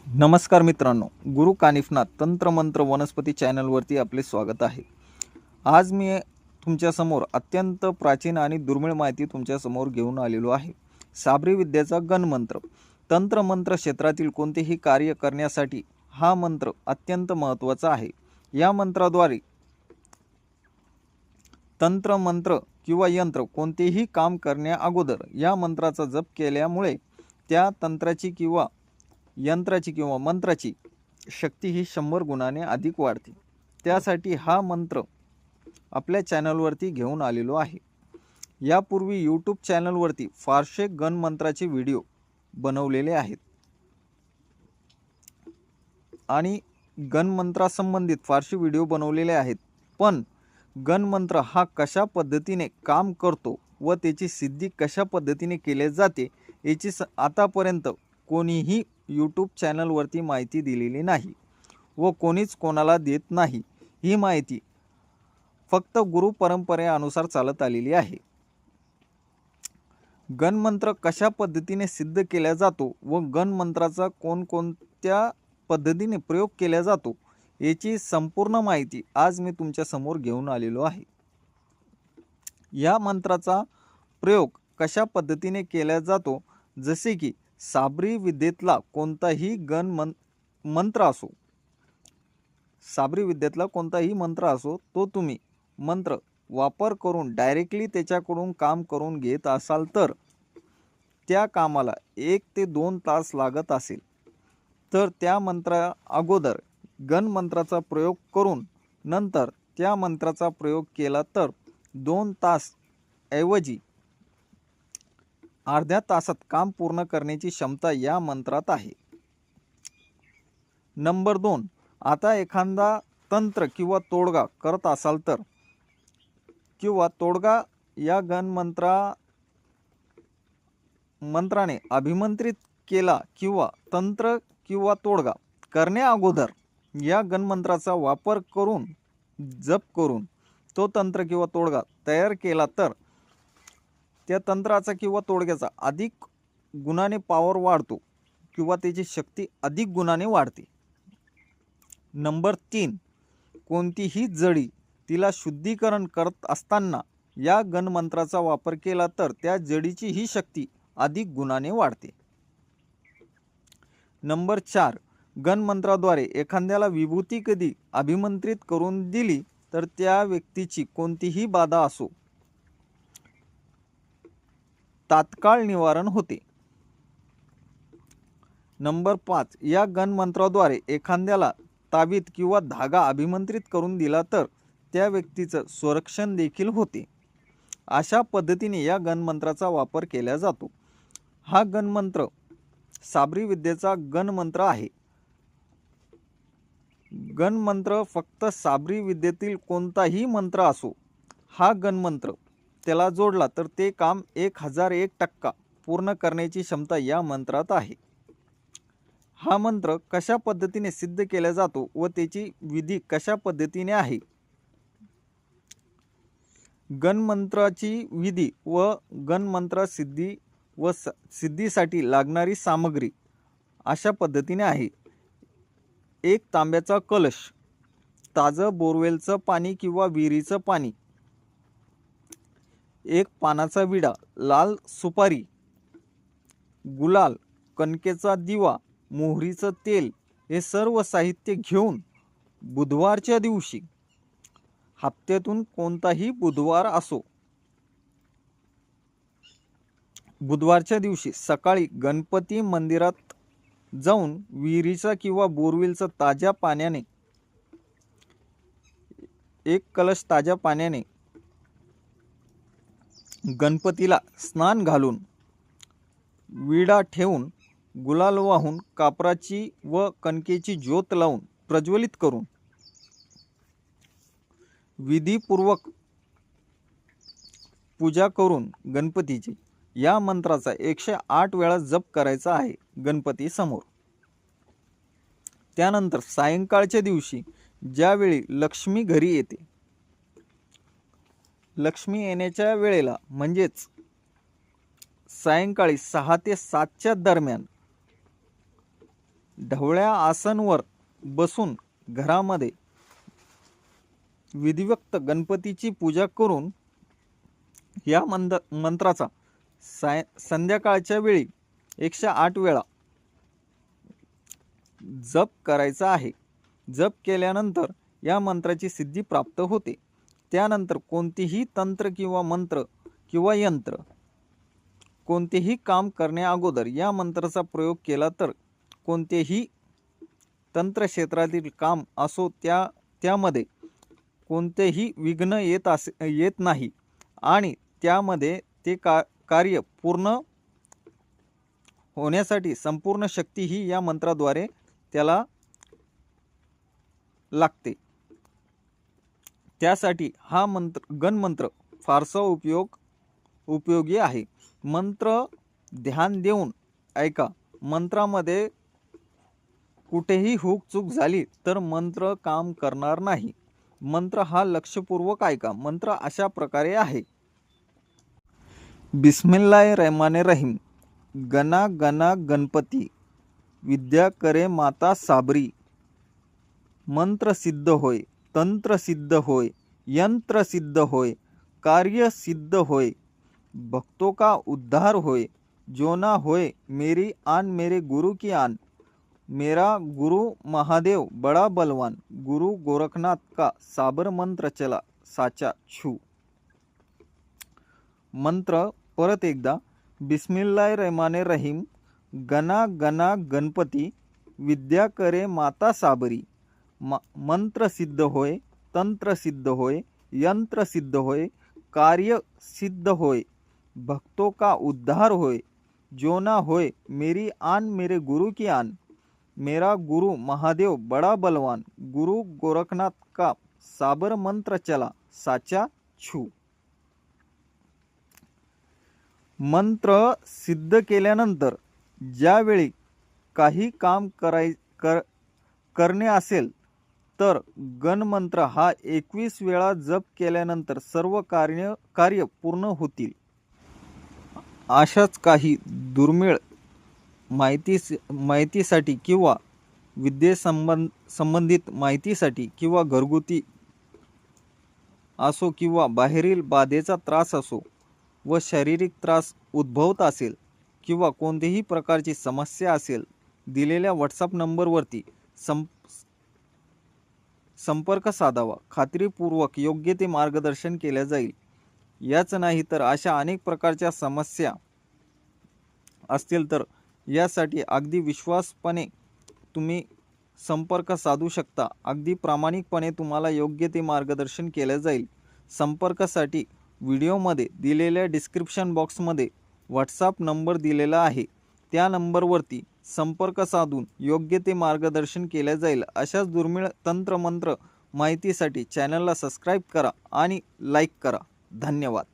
नमस्कार मित्रांनो, गुरु कानिफनाथ तंत्रमंत्र वनस्पती चॅनलवरती आपले स्वागत आहे। आज मी तुमच्यासमोर अत्यंत प्राचीन आणि दुर्मिळ माहिती तुमच्यासमोर घेऊन आलेलो आहे। साबरी विद्येचा गणमंत्र। तंत्रमंत्र क्षेत्रातील कोणतेही कार्य करण्यासाठी हा मंत्र अत्यंत महत्त्वाचा आहे। या मंत्राद्वारे तंत्रमंत्र किंवा यंत्र कोणतेही काम करण्या अगोदर या मंत्राचा जप केल्यामुळे त्या तंत्राची किंवा यंत्राची किंवा मंत्राची शक्ती ही 100 गुणाने अधिक वाढते। त्यासाठी हा मंत्र आपल्या चॅनलवरती घेऊन आलेलो आहे। यापूर्वी यूट्यूब चॅनलवरती फारसे गणमंत्राचे व्हिडिओ बनवलेले आहेत आणि गणमंत्रासंबंधित फारसे व्हिडिओ बनवलेले आहेत, पण गणमंत्र हा कशा पद्धतीने काम करतो व त्याची सिद्धी कशा पद्धतीने केली जाते याची आतापर्यंत कोणीही यूट्यूब चॅनलवरती माहिती दिलेली नाही व कोणीच कोणाला देत नाही। ही माहिती फक्त गुरु परंपरेनुसार चालत आलेली आहे। गणमंत्र कशा पद्धतीने सिद्ध केला जातो व गणमंत्राचा कोणकोणत्या पद्धतीने प्रयोग केला जातो याची संपूर्ण माहिती आज मी तुमच्या समोर घेऊन आलेलो आहे। या मंत्राचा प्रयोग कशा पद्धतीने केला जातो, जसे की साबरी विद्येतला कोणताही मंत्र असो, साबरी विद्येतला कोणताही मंत्र असो, तो तुम्ही मंत्र वापर करून डायरेक्टली त्याच्याकडून काम करून घेत असाल तर त्या कामाला 1 ते 2 तास लागत असेल, तर त्या मंत्रा अगोदर गणमंत्राचा प्रयोग करून नंतर त्या मंत्राचा प्रयोग केला तर 2 तास ऐवजी अर्ध्या तासात काम पूर्ण करण्याची क्षमता या मंत्रात आहे। नंबर 2, आता एखादा तंत्र किंवा तोडगा करत असाल तर किंवा तोडगा या मंत्राने अभिमंत्रित केला किंवा तंत्र किंवा तोडगा करण्या अगोदर या गणमंत्राचा वापर करून जप करून तो तंत्र किंवा तोडगा तयार केला तर त्या तंत्राचा किंवा तोडग्याचा अधिक गुणाने पॉवर वाढतो किंवा त्याची शक्ती अधिक गुणाने वाढते। नंबर 3, कोणतीही जडी तिला शुद्धीकरण करत असताना या गणमंत्राचा वापर केला तर त्या जडीची ही शक्ती अधिक गुणाने वाढते। नंबर 4, गणमंत्राद्वारे एखाद्याला विभूती कधी अभिमंत्रित करून दिली तर त्या व्यक्तीची कोणतीही बाधा असो तात्काळ निवारण होते। नंबर 5, या गणमंत्राद्वारे एखाद्याला तावीत किंवा धागा अभिमंत्रित करून दिला तर त्या व्यक्तीचं संरक्षण देखील होते। अशा पद्धतीने या गणमंत्राचा वापर केला जातो। हा गणमंत्र साबरी विद्येचा गणमंत्र आहे। गणमंत्र फक्त साबरी विद्येतील कोणताही मंत्र असो, हा गणमंत्र त्याला जोडला तर ते काम 1001% पूर्ण करण्याची क्षमता या मंत्रात आहे। हा मंत्र कशा पद्धतीने सिद्ध केला जातो व त्याची विधी कशा पद्धतीने आहे, गणमंत्राची विधी व गणमंत्र सिद्धीसाठी लागणारी सामग्री अशा पद्धतीने आहे। 1 तांब्याचा कलश, ताजं बोरवेलचं पाणी किंवा विहिरीचं पाणी, 1 पानाचा विडा, लाल सुपारी, गुलाल, कणकेचा दिवा, मोहरीचं तेल हे सर्व साहित्य घेऊन बुधवारच्या दिवशी, हप्त्यातून कोणताही बुधवार असो, बुधवारच्या दिवशी सकाळी गणपती मंदिरात जाऊन विहिरीचा किंवा बोरवेलचा ताज्या पाण्याने 1 कलश ताज्या पाण्याने गणपतीला स्नान घालून विडा ठेवून गुलाल वाहून कापराची व कणकेची ज्योत लावून प्रज्वलित करून विधीपूर्वक पूजा करून गणपतीची या मंत्राचा 108 वेळा जप करायचा आहे गणपती समोर। त्यानंतर सायंकाळच्या दिवशी ज्यावेळी लक्ष्मी घरी येते, लक्ष्मी येण्याच्या वेळेला म्हणजेच सायंकाळी 6 ते 7च्या दरम्यान ढवळ्या आसनवर बसून घरामध्ये विधिवक्त गणपतीची पूजा करून या मंत्राचा संध्याकाळच्या वेळी 108 वेळा जप करायचा आहे. जप केल्यानंतर या मंत्राची सिद्धी प्राप्त होते. त्यानंतर कोणतेही तंत्र किंवा मंत्र किंवा यंत्र कोणतेही काम करण्या अगोदर या मंत्राचा प्रयोग केला तर कोणतेही तंत्र क्षेत्रातील काम असो त्यामध्ये कोणतेही विघ्न येत नाही आणि त्यामध्ये ते कार्य पूर्ण होण्यासाठी संपूर्ण शक्ती ही या मंत्राद्वारे त्याला लागते. त्यासाठी हा गणमंत्र फारसा उपयोगी आहे. मंत्र ध्यान देऊन ऐका. मंत्रामध्ये कुठेही हुकचूक झाली तर मंत्र काम करणार नाही. मंत्र हा लक्षपूर्वक ऐका. मंत्र अशा प्रकारे आहे. बिस्मिल्लाहिर्रहमानिर्रहीम. गणा गणा गणपती विद्या करे माता साबरी. मंत्र सिद्ध होय, तंत्र सिद्ध होय, यंत्र सिद्ध होय, कार्य सिद्ध होय, भक्तों का उद्धार होय, जो ना होय मेरी आन मेरे गुरु की आन. मेरा गुरु महादेव बड़ा बलवान, गुरु गोरखनाथ का साबर मंत्र चला साचा छू. मंत्र परत एकदा. बिस्मिल्लाहिर्रहमानिर्रहीम. गणा गणा गणपती विद्या करे माता साबरी. मंत्र सिद्ध होय, तंत्र सिद्ध होय, यंत्र सिद्ध होय, कार्य सिद्ध होय, भक्तों का उद्धार होय, जो ना होय मेरी आन मेरे गुरु की आन. मेरा गुरु महादेव बड़ा बलवान, गुरु गोरखनाथ का साबर मंत्र चला साचा छू. मंत्र सिद्ध केल्यानंतर ज्यावेळी काही काम करणे असेल तर गणमंत्र हा 21 वेळा जप केल्यानंतर सर्व कार्य पूर्ण होतील. अशाच काही दुर्मिळ माहितीसाठी किंवा विद्येसंबंधित माहितीसाठी किंवा घरगुती असो किंवा बाहेरील बाधेचा त्रास असो व शारीरिक त्रास उद्भवत असेल किंवा कोणतीही प्रकारची समस्या असेल, दिलेल्या व्हॉट्सअप नंबरवरती संपर्क साधावा. खात्रीपूर्वक योग्य ते मार्गदर्शन केले जाईल. याच नाही तर अशा अनेक प्रकारच्या समस्या असतील तर यासाठी अगदी विश्वासपणे तुम्ही संपर्क साधू शकता. अगदी प्रामाणिकपणे तुम्हाला योग्य ते मार्गदर्शन केले जाईल. संपर्कासाठी व्हिडिओमध्ये दिलेल्या डिस्क्रिप्शन बॉक्समध्ये व्हॉट्सअप नंबर दिलेला आहे. त्या नंबरवरती संपर्क साधून योग्य ते मार्गदर्शन केले जाईल. अशाच दुर्मिळ तंत्रमंत्र माहितीसाठी चॅनलला सबस्क्राईब करा आणि लाईक करा. धन्यवाद.